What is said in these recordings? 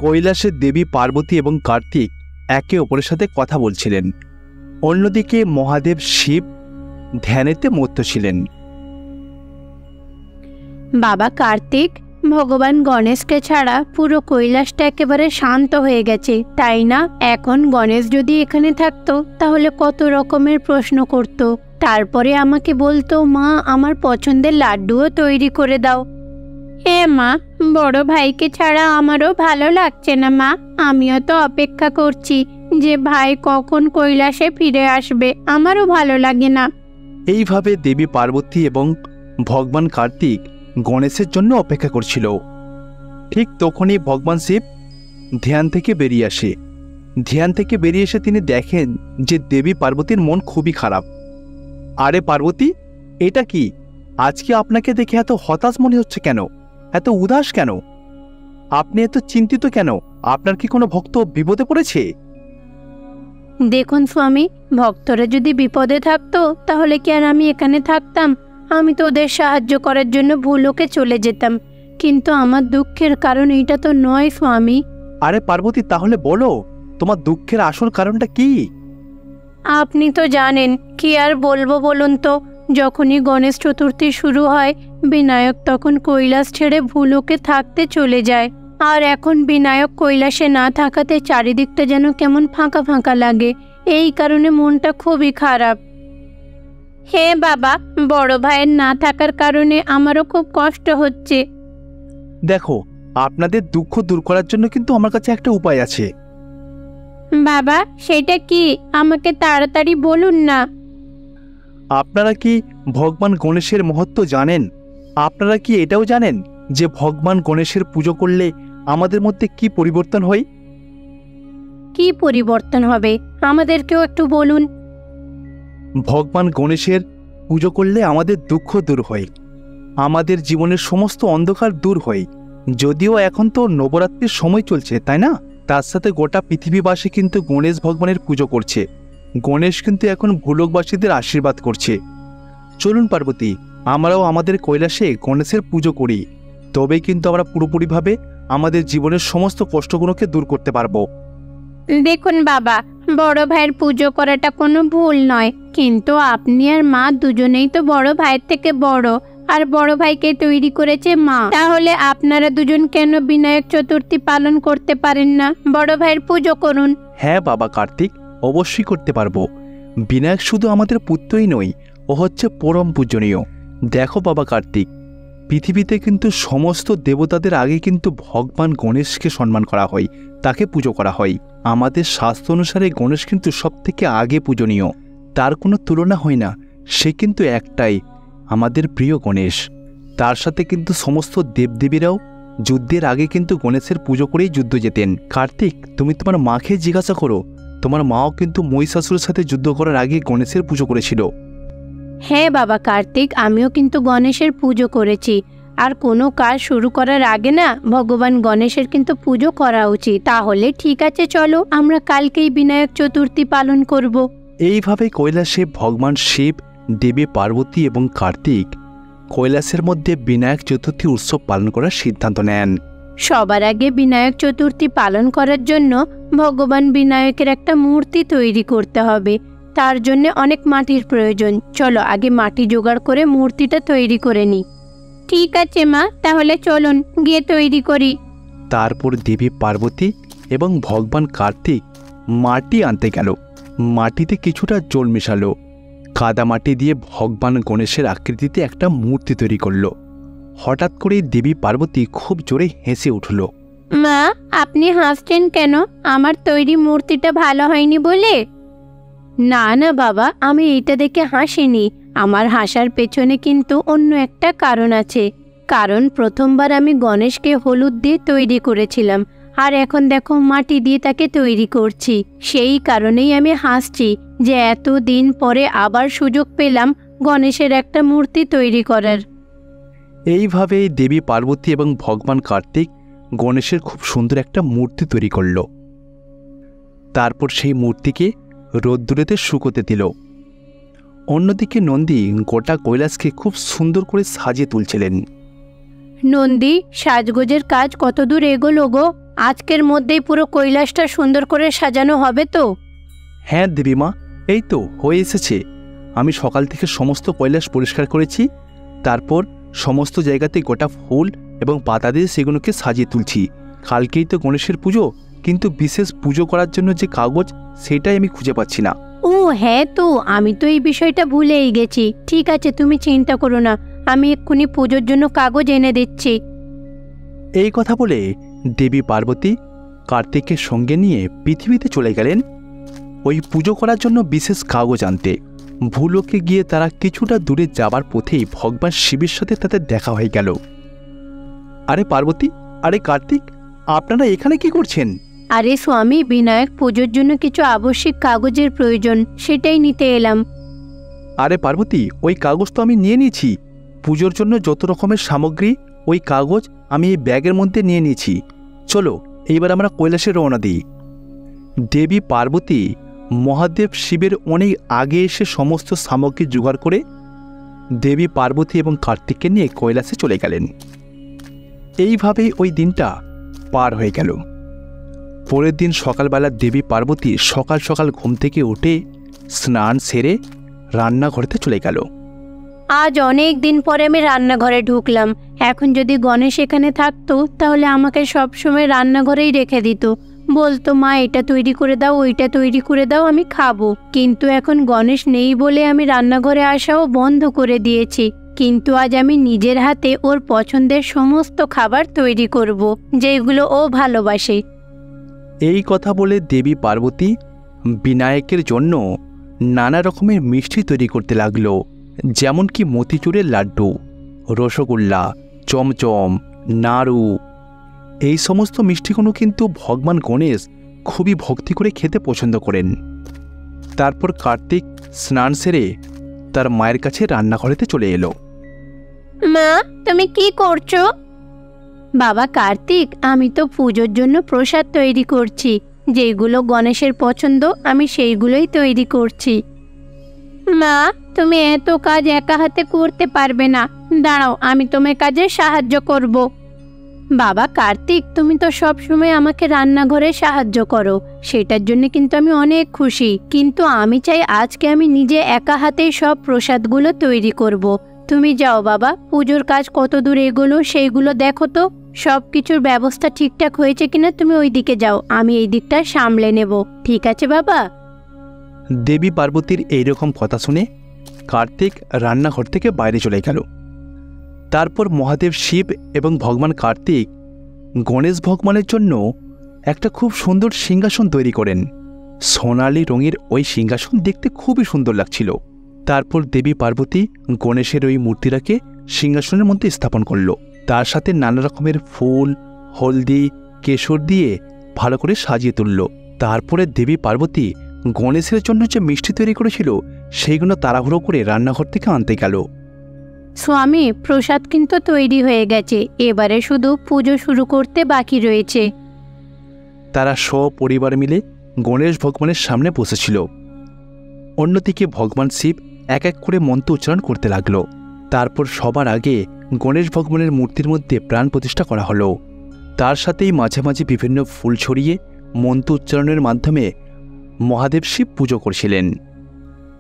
কৈলাসের দেবী পার্বতী এবং কার্তিক একে অপরের সাথে কথা বলছিলেন। অন্যদিকে মহাদেব শিব ধ্যানেতে মত্ত ছিলেন। বাবা কার্তিক, ভগবান গণেশকে ছাড়া পুরো কৈলাসটা একেবারে শান্ত হয়ে গেছে, তাই না? এখন গণেশ যদি এখানে থাকতো তাহলে কত রকমের প্রশ্ন করত, তারপরে আমাকে বলতো, মা আমার পছন্দের লাড্ডুও তৈরি করে দাও। হ্যাঁ মা, বড় ভাইকে ছাড়া আমারও ভালো লাগছে না মা। আমিও তো অপেক্ষা করছি যে ভাই কখন কৈলাসে ফিরে আসবে, আমারও ভালো লাগে না। এইভাবে দেবী পার্বতী এবং ভগবান কার্তিক গণেশের জন্য অপেক্ষা করছিল। ঠিক তখনই ভগবান শিব ধ্যান থেকে বেরিয়ে আসে। ধ্যান থেকে বেরিয়ে এসে তিনি দেখেন যে দেবী পার্বতীর মন খুবই খারাপ। আরে পার্বতী, এটা কি? আজকে আপনাকে দেখে এত হতাশ মনে হচ্ছে কেন? এত উদাস কেন? আপনি এত চিন্তিত কেন? আপনার কি কোনো ভক্ত বিপদে পড়েছে? দেখুন স্বামী, ভক্তরা যদি বিপদে থাকতো তাহলে কি আর আমি এখানে থাকতাম? আমি তো ওদের সাহায্য করার জন্য ভুলোকে চলে যেতাম, কিন্তু আমার দুঃখের কারণ এইটা তো নয় স্বামী। আরে পার্বতী, তাহলে বলো তোমার দুঃখের আসল কারণটা কি? আপনি তো জানেন, কি আর বলবো বলুন তো। যখনই গণেশ চতুর্থী শুরু হয়, বিনায়ক তখন কৈলাস ছেড়ে ভুলোকে থাকতে চলে যায়। আর এখন বিনায়ক কৈলাসে না থাকাতে চারিদিকটা যেন কেমন ফাঁকা ফাঁকা লাগে। এই কারণে মনটা খুবই খারাপ। হে বাবা, বড় ভাইয়ের না থাকার কারণে আমারও খুব কষ্ট হচ্ছে। দেখো, আপনাদের দুঃখ দূর করার জন্য কিন্তু আমার কাছে একটা উপায় আছে। বাবা, সেটা কি? আমাকে তাড়াতাড়ি বলুন না। আপনারা কি ভগবান গণেশের মহত্ব জানেন? আপনারা কি এটাও জানেন যে ভগবান গণেশের পুজো করলে আমাদের মধ্যে কি পরিবর্তন হয়? কি পরিবর্তন হবে আমাদেরকেও একটু বলুন। ভগবান গণেশের পুজো করলে আমাদের দুঃখ দূর হয়, আমাদের জীবনের সমস্ত অন্ধকার দূর হয়। যদিও এখন তো নবরাত্রির সময় চলছে, তাই না? তার সাথে গোটা পৃথিবীবাসী কিন্তু গণেশ ভগবানের পুজো করছে। গণেশ কিন্তু এখন ভূলোকবাসীদের আশীর্বাদ করছে। চলুন পার্বতী, আমরাও আমাদের কৈলাসে গণেশের পুজো করি, তবেই কিন্তু আমরা পুরোপুরিভাবে আমাদের জীবনের সমস্ত কষ্টগুলোকে দূর করতে পারবো। দেখুন বাবা, বড় ভাইয়ের পুজো করাটা কোনো ভুল নয়, কিন্তু আপনি আর মা দুজনেই তো বড় ভাইয়ের থেকে বড়, আর বড় ভাইকে তৈরি করেছে মা। তাহলে আপনারা দুজন কেন বিনায়ক চতুর্থী পালন করতে পারেন না? বড় ভাইয়ের পুজো করুন। হ্যাঁ বাবা কার্তিক, অবশ্যই করতে পারবো। বিনায়ক শুধু আমাদের পুত্রই নয়, ও হচ্ছে পরম পূজনীয়। দেখো বাবা কার্তিক, পৃথিবীতে কিন্তু সমস্ত দেবতাদের আগে কিন্তু ভগবান গণেশকে সম্মান করা হয়, তাকে পুজো করা হয়। আমাদের শাস্ত্র অনুসারে গণেশ কিন্তু সব থেকে আগে পূজনীয়, তার কোনো তুলনা হয় না। সে কিন্তু একটাই, আমাদের প্রিয় গণেশ। তার সাথে কিন্তু সমস্ত দেবদেবীরাও যুদ্ধের আগে কিন্তু গণেশের পুজো করেই যুদ্ধ যেতেন। কার্তিক, তুমি তোমার মাকে জিজ্ঞাসা করো, তোমার মাও কিন্তু মহিষাসুরের সাথে যুদ্ধ করার আগে গণেশের পুজো করেছিল। হ্যাঁ বাবা কার্তিক, আমিও কিন্তু গণেশের পুজো করেছি। আর কোনো কাজ শুরু করার আগে না ভগবান গণেশের কিন্তু পুজো করা উচিত। তাহলে ঠিক আছে, চলো আমরা কালকেই বিনায়ক চতুর্থী পালন করব। এইভাবে কৈলাসে ভগবান শিব, দেবী পার্বতী এবং কার্তিক কৈলাসের মধ্যে বিনায়ক চতুর্থী উৎসব পালন করার সিদ্ধান্ত নেন। সবার আগে বিনায়ক চতুর্থী পালন করার জন্য ভগবান বিনায়কের একটা মূর্তি তৈরি করতে হবে। তার জন্য অনেক মাটির প্রয়োজন। চলো আগে মাটি জোগাড় করে মূর্তিটা তৈরি করে নিই। ঠিক আছে মা, তাহলে চলুন গিয়ে তৈরি করি। তারপর দেবী পার্বতী এবং ভগবান কার্তিক মাটি আনতে গেল। মাটিতে কিছুটা জল মেশালো, কাদা মাটি দিয়ে ভগবান গণেশের আকৃতিতে একটা মূর্তি তৈরি করলো। হঠাৎ করেই দেবী পার্বতী খুব জোরে হেসে উঠল। মা, আপনি হাসছেন কেন? আমার তৈরি মূর্তিটা ভালো হয়নি বলে? না না বাবা, আমি এইটা দেখে হাসিনি। আমার হাসার পেছনে কিন্তু অন্য একটা কারণ আছে। কারণ প্রথমবার আমি গণেশকে হলুদ দিয়ে তৈরি করেছিলাম, আর এখন দেখো মাটি দিয়ে তাকে তৈরি করছি। সেই কারণেই আমি হাসছি যে এতদিন পরে আবার সুযোগ পেলাম গণেশের একটা মূর্তি তৈরি করার। এইভাবেই দেবী পার্বতী এবং ভগবান কার্তিক গণেশের খুব সুন্দর একটা মূর্তি তৈরি করল। তারপর সেই মূর্তিকে রোদ্দুরেতে শুকোতে দিল। অন্যদিকে নন্দী গোটা কৈলাসকে খুব সুন্দর করে সাজিয়ে তুলছিলেন। নন্দী, সাজগোজের কাজ কতদূর এগোলো গো? আজকের মধ্যেই পুরো কৈলাসটা সুন্দর করে সাজানো হবে তো? হ্যাঁ দেবীমা, এই তো হয়ে এসেছে। আমি সকাল থেকে সমস্ত কৈলাস পরিষ্কার করেছি। তারপর সমস্ত জায়গাতে গোটা ফুল এবং পাতা দিয়ে সেগুলোকে সাজিয়ে তুলছি। কালকেই তো গণেশের পুজো, কিন্তু বিশেষ পুজো করার জন্য যে কাগজ সেটাই আমি খুঁজে পাচ্ছি না। ও হ্যাঁ, তো আমি তো এই বিষয়টা ভুলেই গেছি। ঠিক আছে, তুমি চিন্তা করো না, আমি এক্ষুনি পুজোর জন্য কাগজ এনে দিচ্ছি। এই কথা বলে দেবী পার্বতী কার্তিককে সঙ্গে নিয়ে পৃথিবীতে চলে গেলেন ওই পুজো করার জন্য বিশেষ কাগজ আনতে। ভূলোকে গিয়ে তারা কিছুটা দূরে যাবার পথেই ভগবান শিবের সাথে তাদের দেখা হয়ে গেল। আরে পার্বতী, আরে কার্তিক, আপনারা এখানে কি করছেন? আরে স্বামী, বিনায়ক পুজোর জন্য কিছু আবশ্যিক কাগজের প্রয়োজন, সেটাই নিতে এলাম। আরে পার্বতী, ওই কাগজ তো আমি নিয়ে নিয়েছি। পুজোর জন্য যত রকমের সামগ্রী, ওই কাগজ আমি এই ব্যাগের মধ্যে নিয়ে নিয়েছি। চলো এইবার আমরা কৈলাসে রওনা দিই। দেবী পার্বতী মহাদেব শিবের অনেক আগে এসে সমস্ত সামগ্রী জোগাড় করে দেবী পার্বতী এবং কার্তিককে নিয়ে কৈলাসে চলে গেলেন। এইভাবেই ওই দিনটা পার হয়ে গেল। পরের দিন সকালবেলা দেবী পার্বতী সকাল সকাল ঘুম থেকে উঠে স্নান সেরে রান্নাঘরেতে চলে গেল। আজ অনেক দিন পরে আমি রান্নাঘরে ঢুকলাম। এখন যদি গণেশ এখানে থাকতো তাহলে আমাকে সবসময় রান্নাঘরেই রেখে দিত, বলতো মা এটা তৈরি করে দাও, ওইটা তৈরি করে দাও, আমি খাবো। কিন্তু এখন গণেশ নেই বলে আমি রান্নাঘরে আসাও বন্ধ করে দিয়েছি। কিন্তু আজ আমি নিজের হাতে ওর পছন্দের সমস্ত খাবার তৈরি করব, যেগুলো ও ভালোবাসে। এই কথা বলে দেবী পার্বতী বিনায়কের জন্য নানা রকমের মিষ্টি তৈরি করতে লাগলো, যেমন কি মতিচুরের লাড্ডু, রসগোল্লা, চমচম, নাড়ু। এই সমস্ত মিষ্টিগুলো কিন্তু ভগবান গণেশ খুবই ভক্তি করে খেতে পছন্দ করেন। তারপর কার্তিক স্নান সেরে তার মায়ের কাছে রান্নাঘরেতে চলে এলো। মা, তুমি কি করছো? বাবা কার্তিক, আমি তো পুজোর জন্য প্রসাদ তৈরি করছি। যেগুলো গণেশের পছন্দ আমি সেইগুলোই তৈরি করছি। মা, তুমি এত কাজ একা হাতে করতে পারবে না, দাঁড়াও আমি তোমার কাজে সাহায্য করব। বাবা কার্তিক, তুমি তো সবসময় আমাকে রান্নাঘরে সাহায্য করো, সেটার জন্য কিন্তু আমি অনেক খুশি। কিন্তু আমি চাই আজকে আমি নিজে একা হাতেই সব প্রসাদগুলো তৈরি করব। তুমি যাও বাবা, পুজোর কাজ কত দূর এগোলো সেইগুলো দেখো তো। সব কিছুর ব্যবস্থা ঠিকঠাক হয়েছে কিনা তুমি ওই দিকে যাও, আমি এই দিকটা সামলে নেব। ঠিক আছে বাবা? দেবী পার্বতীর এইরকম কথা শুনে কার্তিক রান্নাঘর থেকে বাইরে চলে গেল। তারপর মহাদেব শিব এবং ভগবান কার্তিক গণেশ ভগবানের জন্য একটা খুব সুন্দর সিংহাসন তৈরি করেন। সোনালি রঙের ওই সিংহাসন দেখতে খুবই সুন্দর লাগছিল। তারপর দেবী পার্বতী গণেশের ওই মূর্তিটাকে সিংহাসনের মধ্যে স্থাপন করল। তার সাথে নানা রকমের ফুল, হলদি, কেশর দিয়ে ভালো করে সাজিয়ে তুলল। তারপরে দেবী পার্বতী গণেশের জন্য যে মিষ্টি তৈরি করেছিল সেইগুলো তাড়াহুড়ো করে রান্নাঘর থেকে আনতে গেল। স্বামী, প্রসাদ কিন্তু তৈরি হয়ে গেছে, এবারে শুধু পুজো শুরু করতে বাকি রয়েছে। তারা সপরিবার মিলে গণেশ ভগবানের সামনে বসেছিল। অন্যদিকে ভগবান শিব এক এক করে মন্ত্র উচ্চারণ করতে লাগলো। তারপর সবার আগে গণেশ ভগবানের মূর্তির মধ্যে প্রাণ প্রতিষ্ঠা করা হলো। তার সাথেই মাঝে মাঝে বিভিন্ন ফুল ছড়িয়ে মন্ত্র উচ্চারণের মাধ্যমে মহাদেব শিব পুজো করছিলেন।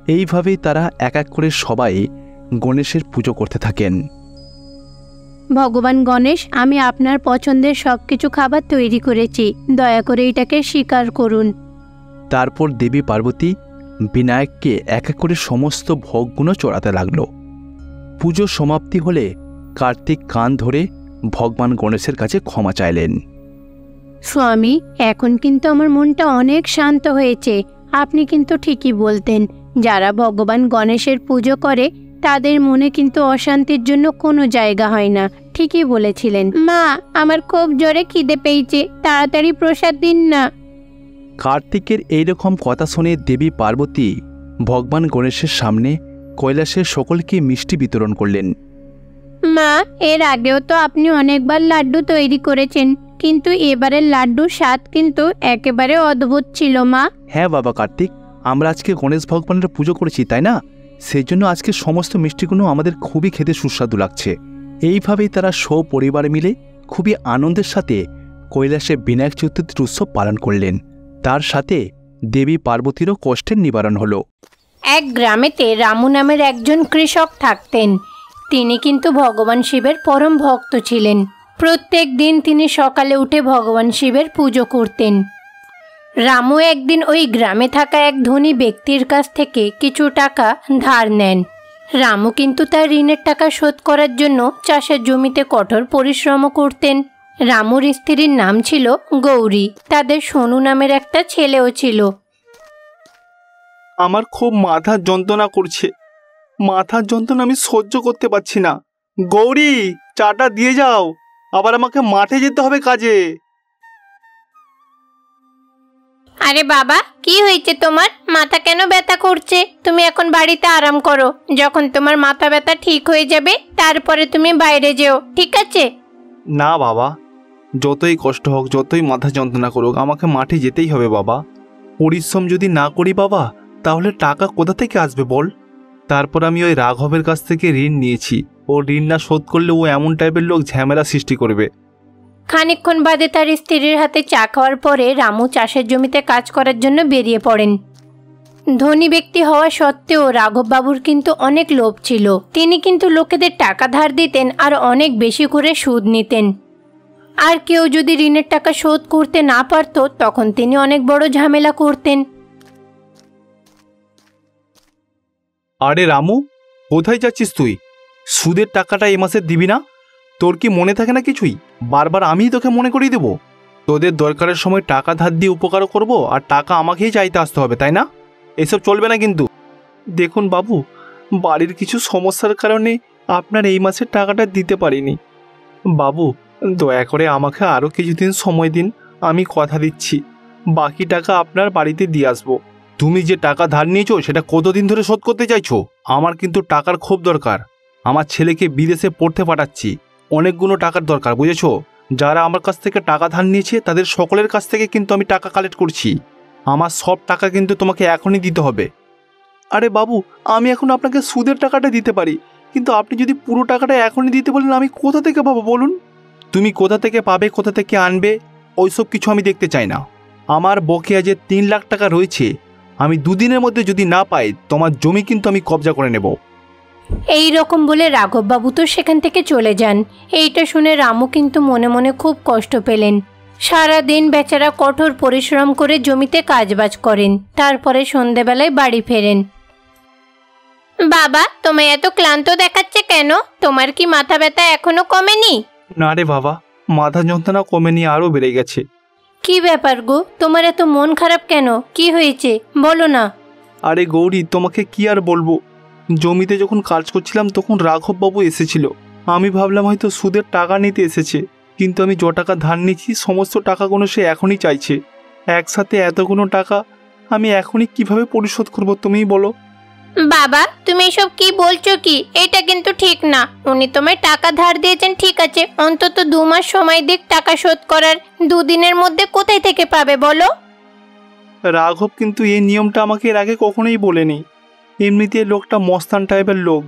এইভাবেই তারা এক এক করে সবাই গণেশের পুজো করতে থাকেন। ভগবান গণেশ, আমি আপনার পছন্দের সবকিছু খাবার তৈরি করেছি, দয়া করে এটাকে স্বীকার করুন। তারপর দেবী পার্বতী বিনায়ককে এক এক করে সমস্ত ভোগগুলো চড়াতে লাগলো। পুজো সমাপ্তি হলে কার্তিক কান ধরে ভগবান গণেশের কাছে ক্ষমা চাইলেন। স্বামী, এখন কিন্তু আমার মনটা অনেক শান্ত হয়েছে। আপনি কিন্তু ঠিকই বলতেন, যারা ভগবান গণেশের পুজো করে তাদের মনে কিন্তু অশান্তির জন্য কোনো জায়গা হয় না। ঠিকই বলেছিলেন। মা, আমার খুব জোরে খিদে পেয়েছে, তাড়াতাড়ি প্রসাদ দিন না। কার্তিকের এইরকম কথা শুনে দেবী পার্বতী ভগবান গণেশের সামনে কৈলাসের সকলকে মিষ্টি বিতরণ করলেন। মা, এর আগেও তো আপনি অনেকবার লাড্ডু তৈরি করেছেন, কিন্তু এবারের লাড্ডুর স্বাদ কিন্তু একেবারে অদ্ভুত ছিল মা। হ্যাঁ বাবা কার্তিক, আমরা আজকে গণেশ ভগবানের পুজো করেছি তাই না? সেই জন্য আজকে সমস্ত মিষ্টিগুলো আমাদের খুবই খেতে সুস্বাদু লাগছে। এইভাবেই তারা সপরিবার মিলে খুবই আনন্দের সাথে কৈলাসে বিনায়ক চতুর্থীর উৎসব পালন করলেন। তার সাথে দেবী পার্বতীরও কষ্টের নিবারণ হলো। এক গ্রামেতে রামু নামের একজন কৃষক থাকতেন। তিনি কিন্তু ভগবান শিবের পরম ভক্ত ছিলেন। প্রত্যেক দিন তিনি সকালে উঠে ভগবান শিবের পুজো করতেন। রামু একদিন ওই গ্রামে থাকা এক ধনী ব্যক্তির কাছ থেকে কিছু টাকা ধার নেন। রামু কিন্তু তার ঋণের টাকা শোধ করার জন্য চাষের জমিতে কঠোর পরিশ্রমও করতেন। রামুর স্ত্রীর নাম ছিল গৌরী। তাদের সোনু নামের একটা ছেলেও ছিল। আমার খুব মাথার যন্ত্রণা করছে, মাথার যন্ত্রণা আমি সহ্য করতে পারছি না। গৌরী, চাটা দিয়ে যাও, আবার আমাকে মাঠে যেতে হবে কাজে। আরে বাবা, কি হয়েছে তোমার? মাথা কেন ব্যথা করছে? তুমি এখন বাড়িতে আরাম করো। যখন তোমার মাথা ব্যথা ঠিক হয়ে যাবে তারপরে তুমি বাইরে যেও, ঠিক আছে? না বাবা, যতই কষ্ট হোক, যতই মাথা যন্ত্রণা করুক, আমাকে মাঠে যেতেই হবে বাবা। পরিশ্রম যদি না করি বাবা, তাহলে টাকা কোথা থেকে আসবে বল? তারপর আমি ওই রাঘবের কাছ থেকে ঋণ নিয়েছি। ও ঋণ না শোধ করলে ও এমন টাইপের লোক ঝামেলা সৃষ্টি করবে। খানিকক্ষণ বাদে তার স্ত্রীর হাতে চা খাওয়ার পরে রামু চাষের জমিতে কাজ করার জন্য বেরিয়ে পড়েন। ধনী ব্যক্তি হওয়া সত্ত্বেও রাঘববাবুর কিন্তু অনেক লোভ ছিল। তিনি কিন্তু লোকেদের টাকা ধার দিতেন আর অনেক বেশি করে সুদ নিতেন। আর কেউ যদি ঋণের টাকা শোধ করতে না পারত, তখন তিনি অনেক বড় ঝামেলা করতেন। আরে রামু, কোথায় যাচ্ছিস তুই? সুদের টাকাটা এই মাসে দিবি না? তোর কি মনে থাকে না কিছুই? বারবার আমিই তোকে মনে করিয়ে দেবো। তোদের দরকারের সময় টাকা ধার দিয়ে উপকারও করব, আর টাকা আমাকেই চাইতে আসতে হবে, তাই না? এসব চলবে না কিন্তু। দেখুন বাবু, বাড়ির কিছু সমস্যার কারণে আপনার এই মাসের টাকাটা দিতে পারিনি। বাবু, দয়া করে আমাকে আরও কিছুদিন সময় দিন। আমি কথা দিচ্ছি বাকি টাকা আপনার বাড়িতে দিয়ে আসবো। তুমি যে টাকা ধার নিয়েছো সেটা কতদিন ধরে শোধ করতে চাইছো? আমার কিন্তু টাকার খুব দরকার। আমার ছেলেকে বিদেশে পড়তে পাঠাচ্ছি, অনেকগুলো টাকার দরকার, বুঝেছো? যারা আমার কাছ থেকে টাকা ধার নিয়েছে তাদের সকলের কাছ থেকে কিন্তু আমি টাকা কালেক্ট করছি। আমার সব টাকা কিন্তু তোমাকে এখনই দিতে হবে। আরে বাবু, আমি এখন আপনাকে সুদের টাকাটা দিতে পারি, কিন্তু আপনি যদি পুরো টাকাটা এখনই দিতে বলেন, আমি কোথা থেকে পাবো বলুন? তুমি কোথা থেকে পাবে, কোথা থেকে আনবে, ওইসব কিছু আমি দেখতে চাই না। আমার বকেয়া যে 3 লাখ টাকা রয়েছে, আমি দুদিনের মধ্যে যদি না পাই, তোমার জমি কিন্তু আমি কবজা করে নেব। এই রকম বলে রাঘববাবু তো সেখান থেকে চলে যান। এইটা শুনে রামু কিন্তু মনে মনে খুব কষ্ট পেলেন। সারা দিন বেচারা কঠোর পরিশ্রম করে জমিতে কাজবাজ করেন, তারপরে সন্ধেবেলায় বাড়ি ফেরেন। বাবা, তোমায় এত ক্লান্ত দেখাচ্ছে কেন? তোমার কি মাথা ব্যথা এখনো কমেনি? না রে বাবা, মাথা যন্ত্রণা কমেনি, আরও বেড়ে গেছে। কি ব্যাপার গো, তোমার এত মন খারাপ কেন? কি হয়েছে বলো না। আরে গৌরী, তোমাকে কি আর বলবো, জমিতে যখন কাজ করছিলাম তখন রাঘববাবু এসেছিল। আমি ভাবলাম হয়তো সুদের টাকা নিতে এসেছে, কিন্তু আমি যে টাকা ধার নিয়েছি সমস্ত টাকাগুলো সে এখনই চাইছে। একসাথে এতগুলো টাকা আমি এখনই কিভাবে পরিশোধ করবো তুমিই বলো। বাবা, তুমি এসব কি বলছো? কি, এটা কিন্তু ঠিক না। উনি তোমায় টাকা ধার দিয়েছেন ঠিক আছে, অন্তত 2 মাস সময় দিক টাকা শোধ করার। 2 দিনের মধ্যে কোথায় থেকে পাবে বলো? রাঘব কিন্তু এই নিয়মটা আমাকে এর আগে কখনোই বলেনি। এমনিতে লোকটা মস্তান টাইপের লোক।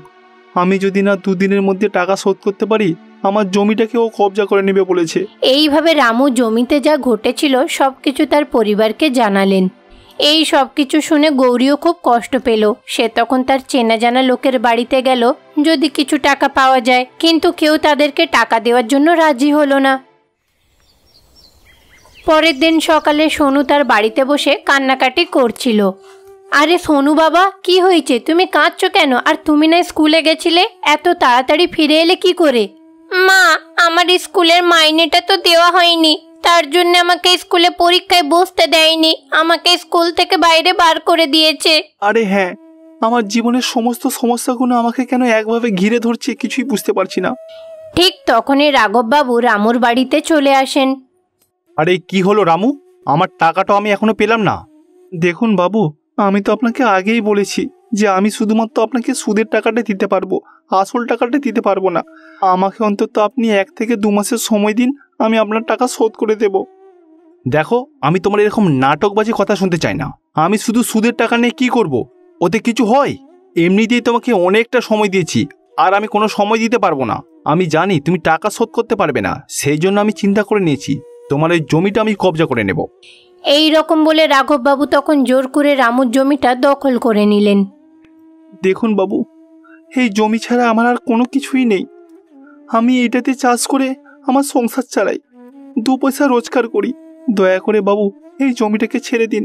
আমি যদি না 2 দিনের মধ্যে টাকা শোধ করতে পারি, আমার জমিটাকে ও কবজা করে নেবে বলেছে। এইভাবে রামু জমিতে যা ঘটেছিল সবকিছু তার পরিবারকে জানালেন। এই সব কিছু শুনে গৌরীও খুব কষ্ট পেল। সে তখন তার চেনা জানা লোকের বাড়িতে গেল যদি কিছু টাকা পাওয়া যায়, কিন্তু কেউ তাদেরকে টাকা দেওয়ার জন্য রাজি হলো না। পরের দিন সকালে সোনু তার বাড়িতে বসে কান্নাকাটি করছিল। আরে সোনু বাবা, কি হয়েছে? তুমি কাঁদছো কেন? আর তুমি না স্কুলে গেছিলে, এত তাড়াতাড়ি ফিরে এলে কি করে? মা, আমার স্কুলের মাইনেটা তো দেওয়া হয়নি, তার জন্য আমাকে স্কুলে পরীক্ষায় বসতে দেয়নি। আমাকে স্কুল থেকে বাইরে বার করে দিয়েছে। আরে হ্যাঁ, আমার জীবনের সমস্ত সমস্যাগুলো আমাকে কেন একভাবে ঘিরে ধরছে কিছুই বুঝতে পারছি না। ঠিক তখনই রাঘববাবু রামুর বাড়িতে চলে আসেন। আরে কি হলো রামু, আমার টাকাটা আমি এখনো পেলাম না। দেখুন বাবু, আমি তো আপনাকে আগেই বলেছি যে আমি শুধুমাত্র আপনাকে সুদের টাকাটা দিতে পারবো, আসল টাকাটা দিতে পারবো না। আমাকে অন্তত আপনি 1 থেকে 2 মাসের সময় দিন, আমি আপনার টাকা শোধ করে দেব। দেখো, আমি তোমার এরকম নাটকবাজি কথা শুনতে চাই না। আমি শুধু সুদের টাকা নিয়ে কি করব? ওতে কিছু হয়? এমনিতেই তোমাকে অনেকটা সময় দিয়েছি, আর আমি কোনো সময় দিতে পারবো না। আমি জানি তুমি টাকা শোধ করতে পারবে না, সেই জন্য আমি চিন্তা করে নিয়েছি তোমার এই জমিটা আমি কবজা করে নেব। এই রকম বলে রাঘববাবু তখন জোর করে রামুর জমিটা দখল করে নিলেন। দেখুন বাবু, এই জমি ছাড়া আমার আর কোনো কিছুই নেই। আমি এটাতে চাষ করে আমার সংসার চালাই, 2 পয়সা রোজগার করি। দয়া করে বাবু এই জমিটাকে ছেড়ে দিন,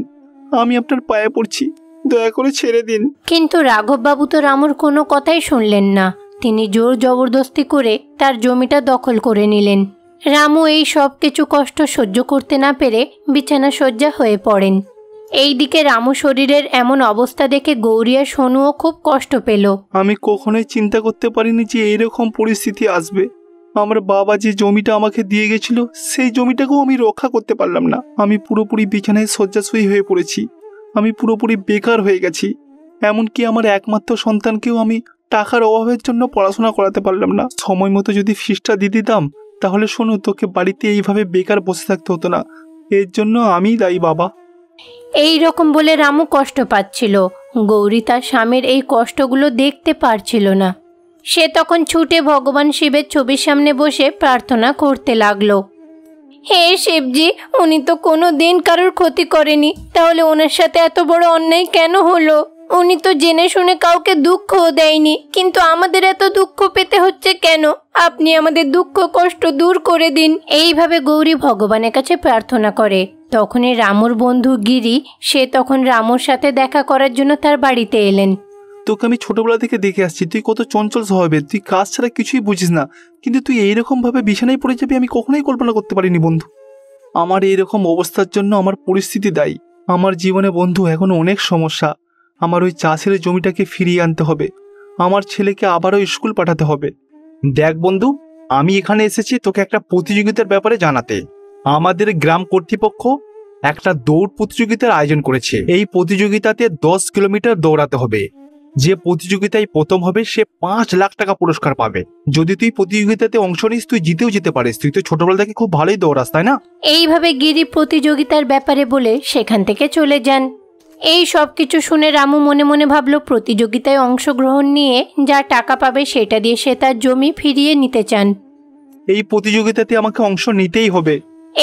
আমি আপনার পায়ে পড়ছি, দয়া করে ছেড়ে দিন। কিন্তু রাঘববাবু তো রামুর কোনো কথাই শুনলেন না। তিনি জোর জবরদস্তি করে তার জমিটা দখল করে নিলেন। রামু এই সব কিছু কষ্ট সহ্য করতে না পেরে বিছানা শয্যা হয়ে পড়েন। এইদিকে রামু শরীরের এমন অবস্থা দেখে গৌরী আর সোনুও খুব কষ্ট পেল। আমি কখনোই চিন্তা করতে পারিনি যে এরকম পরিস্থিতি আসবে। আমার বাবা যে জমিটা আমাকে দিয়ে গেছিল, সেই জমিটাকেও আমি রক্ষা করতে পারলাম না। আমি পুরোপুরি বিছানায় শয্যাশয়ী হয়ে পড়েছি। আমি পুরোপুরি বেকার হয়ে গেছি। এমনকি আমার একমাত্র সন্তানকেও আমি টাকার অভাবের জন্য পড়াশোনা করাতে পারলাম না। সময় মতো যদি ফিসটা দিয়ে দিতাম, তাহলে শোনো, তোকে বাড়িতে এইভাবে বেকার বসে থাকতে হতো না। এর জন্য আমিই দায়ী বাবা। এই রকম বলে রামু কষ্ট পাচ্ছিল। গৌরী তার স্বামীর এই কষ্টগুলো দেখতে পারছিল না। সে তখন ছুটে ভগবান শিবের ছবির সামনে বসে প্রার্থনা করতে লাগলো। হে শিবজি, উনি তো কোনো দিন কারোর ক্ষতি করেনি, তাহলে ওনার সাথে এত বড় অন্যায় কেন হলো? উনি তো জেনে শুনে কাউকে দুঃখও দেয়নি, কিন্তু আমাদের এত দুঃখ পেতে হচ্ছে কেন? আপনি আমাদের দুঃখ কষ্ট দূর করে দিন। এইভাবে গৌরী ভগবানের কাছে প্রার্থনা করে। তখনই রামুর বন্ধু গিরি, সে তখন রামুর সাথে দেখা করার জন্য তার বাড়িতে এলেন। তোকে আমি ছোটবেলা থেকে দেখে আসছি, তুই কত চঞ্চল স্বভাবের, তুই কাজ ছাড়া কিছুই বুঝিস না, কিন্তু তুই এইরকম ভাবে বিছানায় পড়ে যাবি আমি কখনোই কল্পনা করতে পারিনি বন্ধু। আমার এইরকম অবস্থার জন্য আমার পরিস্থিতি দায়ী। আমার জীবনে বন্ধু এখন অনেক সমস্যা। আমার ওই চাষের জমিটাকে ফিরিয়ে আনতে হবে, আমার ছেলেকে আবারও স্কুল পাঠাতে হবে। দেখ বন্ধু, আমি এখানে এসেছি তোকে একটা প্রতিযোগিতার ব্যাপারে জানাতে। আমাদের গ্রাম কর্তৃপক্ষ একটা দৌড় প্রতিযোগিতার আয়োজন করেছে। এই প্রতিযোগিতাতে 10 কিলোমিটার দৌড়াতে হবে। যে প্রতিযোগিতায় প্রথম হবে সে 5 লাখ টাকা পুরস্কার পাবে। যদি তুই প্রতিযোগিতাতে অংশ নিস, তুই জিতেও যেতে পারিস। তুই তো ছোটবেলা থেকে খুব ভালোই দৌড়াস, তাই না? এইভাবে গিরি প্রতিযোগিতার ব্যাপারে বলে সেখান থেকে চলে যান। এই সব কিছু শুনে রামু মনে মনে ভাবল, প্রতিযোগিতায় অংশগ্রহণ নিয়ে যা টাকা পাবে সেটা দিয়ে সে তার জমি ফিরিয়ে নিতে চান। এই প্রতিযোগিতাতে আমাকে অংশ নিতেই হবে।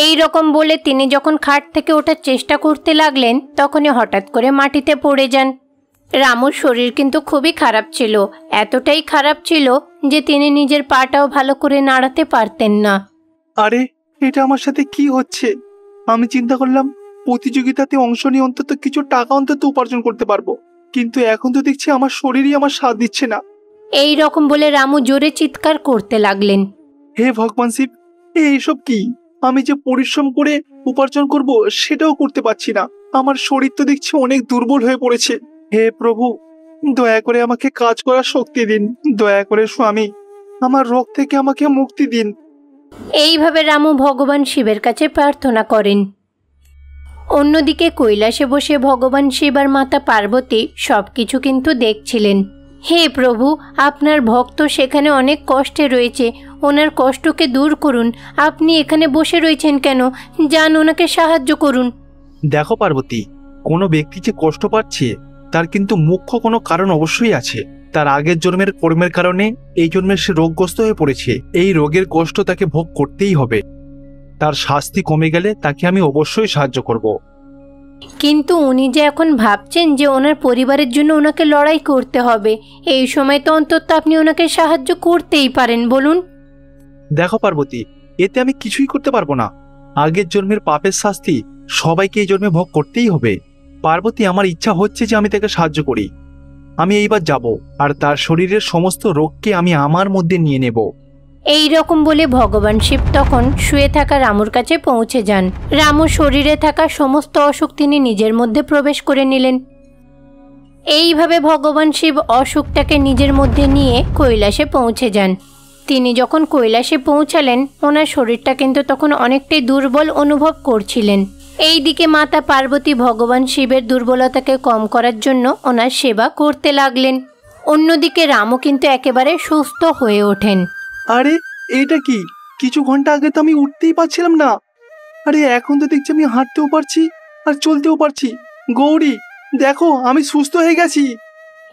এই রকম বলে তিনি যখন খাট থেকে ওঠার চেষ্টা করতে লাগলেন, তখনই হঠাৎ করে মাটিতে পড়ে যান। রামুর শরীর কিন্তু খুবই খারাপ ছিল, এতটাই খারাপ ছিল যে তিনি নিজের পাটাও ভালো করে নাড়াতে পারতেন না। আরে, এটা আমার সাথে কি হচ্ছে? আমি চিন্তা করলাম প্রতিযোগিতাতে অংশ নিয়ে অন্তত কিছু টাকা অন্তত উপার্জন করতে পারবো, কিন্তু এখন তো দেখছি আমার শরীরই আমার সাথ দিচ্ছে না। এই রকম বলে রামু জোরে চিৎকার করতে লাগলেন। হে ভগবান শিব, এইসব কি? আমি যে পরিশ্রম করে উপার্জন করব সেটাও করতে পারছি না। আমার শরীর তো দেখছি অনেক দুর্বল হয়ে পড়েছে। হে প্রভু, দয়া করে আমাকে কাজ করার শক্তি দিন। দয়া করে স্বামী, আমার রোগ থেকে আমাকে মুক্তি দিন। এইভাবে রামু ভগবান শিবের কাছে প্রার্থনা করেন। অন্যদিকে কৈলাসে বসে ভগবান শিব আর মাতা পার্বতী সবকিছু কিন্তু দেখছিলেন। হে প্রভু, আপনার ভক্ত সেখানে অনেক কষ্টে রয়েছে, ওনার কষ্টকে দূর করুন। আপনি এখানে বসে রয়েছেন কেন? যান, ওনাকে সাহায্য করুন। দেখো পার্বতী, কোনো ব্যক্তি যে কষ্ট পাচ্ছে তার কিন্তু মুখ্য কোনো কারণ অবশ্যই আছে। তার আগের জন্মের কর্মের কারণে এই জন্মে সে রোগগ্রস্ত হয়ে পড়েছে। এই রোগের কষ্ট তাকে ভোগ করতেই হবে। তার শাস্তি কমে গেলে তাকে আমি অবশ্যই সাহায্য করব। কিন্তু উনি যে এখন ভাবছেন যে ওনার পরিবারের জন্য ওনাকে লড়াই করতে হবে, এই সময় তো অন্তত আপনি ওনাকে সাহায্য করতেই পারেন, বলুন। দেখো পার্বতী, এতে আমি কিছুই করতে পারবো না। আগের জন্মের পাপের শাস্তি সবাইকে এই জন্মে ভোগ করতেই হবে। পার্বতী, আমার ইচ্ছা হচ্ছে যে আমি তাকে সাহায্য করি। আমি এইবার যাব আর তার শরীরের সমস্ত রোগকে আমি আমার মধ্যে নিয়ে নেব। এই রকম বলে ভগবান শিব তখন শুয়ে থাকা রামুর কাছে পৌঁছে যান। রামুর শরীরে থাকা সমস্ত অসুখ তিনি নিজের মধ্যে প্রবেশ করে নিলেন। এইভাবে ভগবান শিব অসুখটাকে নিজের মধ্যে নিয়ে কৈলাসে পৌঁছে যান। তিনি যখন কৈলাসে পৌঁছালেন, ওনার শরীরটা কিন্তু তখন অনেকটাই দুর্বল অনুভব করছিলেন। এইদিকে মাতা পার্বতী ভগবান শিবের দুর্বলতাকে কম করার জন্য ওনার সেবা করতে লাগলেন। অন্যদিকে রামু কিন্তু একেবারে সুস্থ হয়ে ওঠেন। আরে, এটা কি? কিছু ঘন্টা আগে তো আমি উঠতেই পারছিলাম না, আরে এখন তো দেখছি আমি হাঁটতেও পারছি আর চলতেও পারছি। গৌরী, দেখো আমি সুস্থ হয়ে গেছি।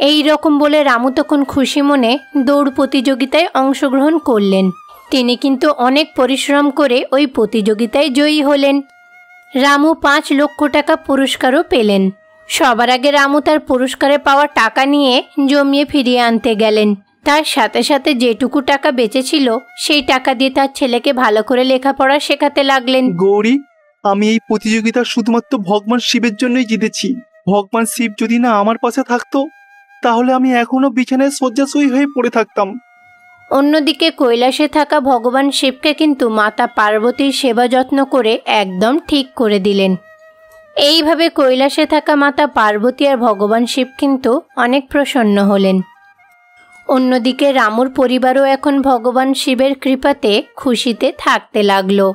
এই রকম বলে রামু তখন খুশি মনে দৌড় প্রতিযোগিতায় অংশগ্রহণ করলেন। তিনি কিন্তু অনেক পরিশ্রম করে ওই প্রতিযোগিতায় জয়ী হলেন। রামু 5 লক্ষ টাকা পুরস্কারও পেলেন। সবার আগে রামু তার পুরস্কারে পাওয়া টাকা নিয়ে জমিয়ে ফিরিয়ে আনতে গেলেন। তার সাথে সাথে যেটুকু টাকা বেঁচেছিল সেই টাকা দিয়ে তার ছেলেকে ভালো করে লেখাপড়া শেখাতে লাগলেন। গৌরী, আমি এই প্রতিযোগিতা শুধুমাত্র ভগবান শিবের জন্যই জিতেছি। ভগবান শিব যদি না আমার পাশে থাকতো তাহলে আমি এখনো বিছানায় শয্যাশয়ী হয়ে পড়ে থাকতাম। অন্যদিকে কৈলাসে থাকা ভগবান শিবকে কিন্তু মাতা পার্বতীর সেবা যত্ন করে একদম ঠিক করে দিলেন। এইভাবে কৈলাসে থাকা মাতা পার্বতী আর ভগবান শিব কিন্তু অনেক প্রসন্ন হলেন। অন্যদিকে রামুর পরিবারও এখন ভগবান শিবের কৃপাতে খুশিতে থাকতে লাগলো।